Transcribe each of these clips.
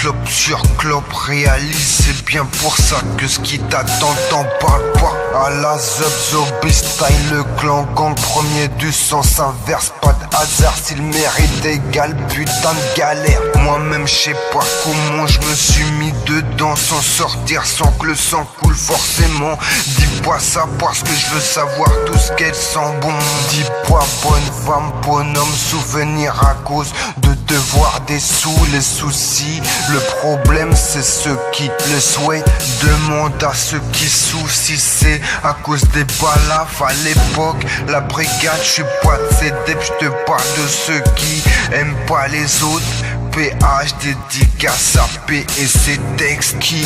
clope sur clope, réalise, c'est bien pour ça que ce qui t'attend t'en parle pas. À la Zob style, le clan gang, premier du sens inverse, pas de hasard si le mérite égale putain de galère. Moi-même je sais pas comment je me suis mis dedans sans sortir, sans que le sang coule forcément. Dis pas ça parce que je veux savoir tout ce qu'elle sent bon. Dis pas bonne femme, bonhomme, souvenir à cause de devoir des sous, les soucis. Le problème c'est ceux qui le souhaitent. Demande à ceux qui soucient, c'est à cause des balafres à l'époque. La brigade, je suis pas de ces dèbs, je te parle de ceux qui aiment pas les autres. PH dédicace à P et ses textes qui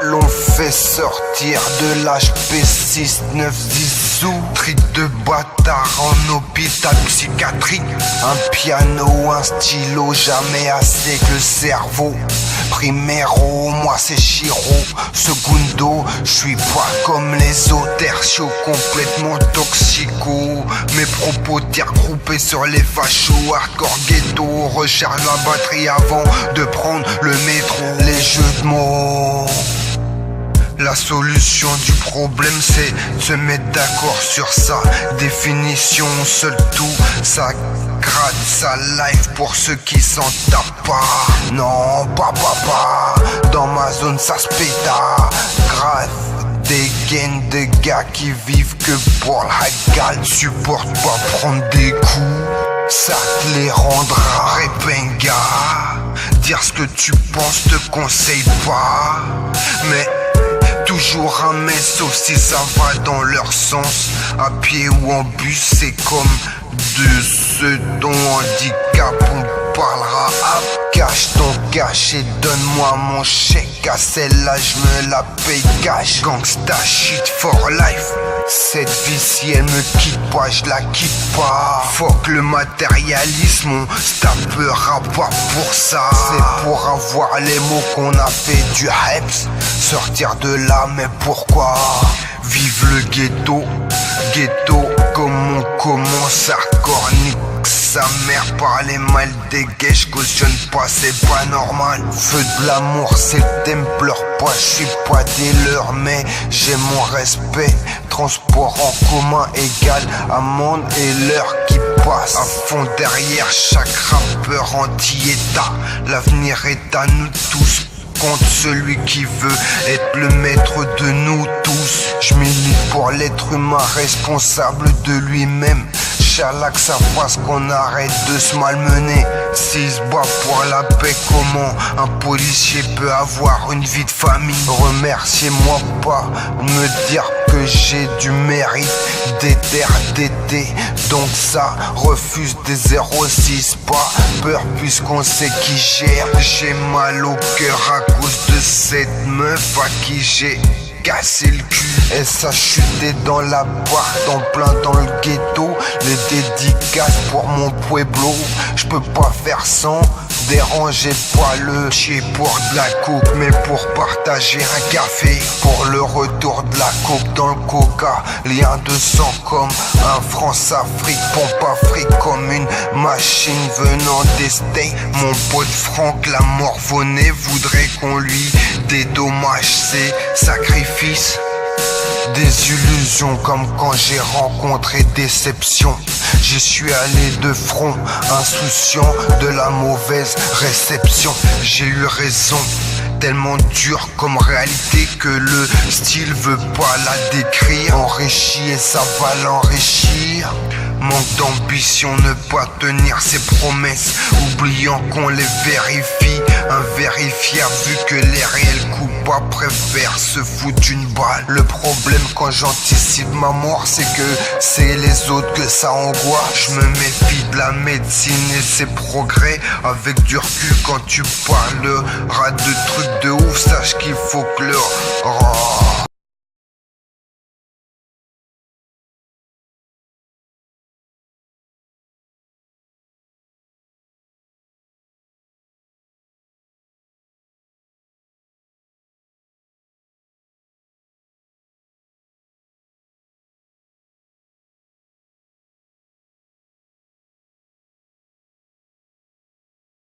l'ont fait sortir de l'HP 690 sous. Trick de bâtard en hôpital psychiatrique. Un piano, un stylo, jamais assez que le cerveau. Primero, moi c'est Chiro. Secundo, je suis pas comme les autres. Tertio, complètement toxico. Mes propos regroupés sur les fachos. Hardcore ghetto, recharge la batterie avant de prendre le métro. Les jeux de mots. La solution du problème c'est de se mettre d'accord sur sa définition. Seul tout, ça gratte sa life pour ceux qui s'en tapent pas. Non, pas. Dans ma zone ça se péta. Grave des gangs de gars qui vivent que pour la gale. Supporte pas prendre des coups, ça te les rendra répenga. Dire ce que tu penses te conseille pas, mais toujours un mais sauf si ça va dans leur sens. À pied ou en bus, c'est comme de ceux dont handicap on parlera. Cache ton cash et donne-moi mon chèque. À celle-là je me la paye cash. Gangsta shit for life. Cette vie si elle me quitte pas, je la quitte pas. Fuck le matérialisme, on se tapera pas pour ça. C'est pour avoir les mots qu'on a fait du hype. Sortir de là, mais pourquoi? Vive le ghetto, ghetto comme on commence hardcore. Nique sa mère par les mal des gays, je cautionne pas, c'est pas normal. Feu de l'amour, c'est le thème, pleure pas, je suis pas des leurs, mais j'ai mon respect. Transport en commun égal amende et l'heure qui passe. À fond derrière chaque rappeur anti-état. L'avenir est à nous tous contre celui qui veut être le maître de nous tous. Je milite pour l'être humain responsable de lui-même. Chalak ça fasse qu'on arrête de se malmener. S'il se bat pour la paix, comment un policier peut avoir une vie de famille? Remerciez-moi pas, me dire que j'ai du mérite. d'été, donc ça refuse des 06. Pas peur puisqu'on sait qui gère. J'ai mal au cœur à cause de cette meuf à qui j'ai cassé le cul. Elle s'est chutée dans la boîte en plein dans le ghetto. Les dédicaces pour mon pueblo. Je peux pas faire sans déranger pas le chier pour de la coupe, mais pour partager un café. Pour le retour de la coupe dans le coca. Lien de sang comme un France-Afrique. Pompe Afrique comme une machine venant des States. Mon pote Franck la morvonnée voudrait qu'on lui dédommage ses sacrifices. Des illusions comme quand j'ai rencontré déception. J'y suis allé de front, insouciant de la mauvaise réception. J'ai eu raison, tellement dur comme réalité que le style veut pas la décrire. Enrichi et ça va l'enrichir. Manque d'ambition, ne pas tenir ses promesses, oubliant qu'on les vérifie. Invérifiable vu que les réels coupables préfèrent se foutre une balle. Le problème quand j'anticipe ma mort, c'est que c'est les autres que ça angoisse. Je me méfie de la médecine et ses progrès. Avec du recul quand tu parleras de trucs de ouf, sache qu'il faut que le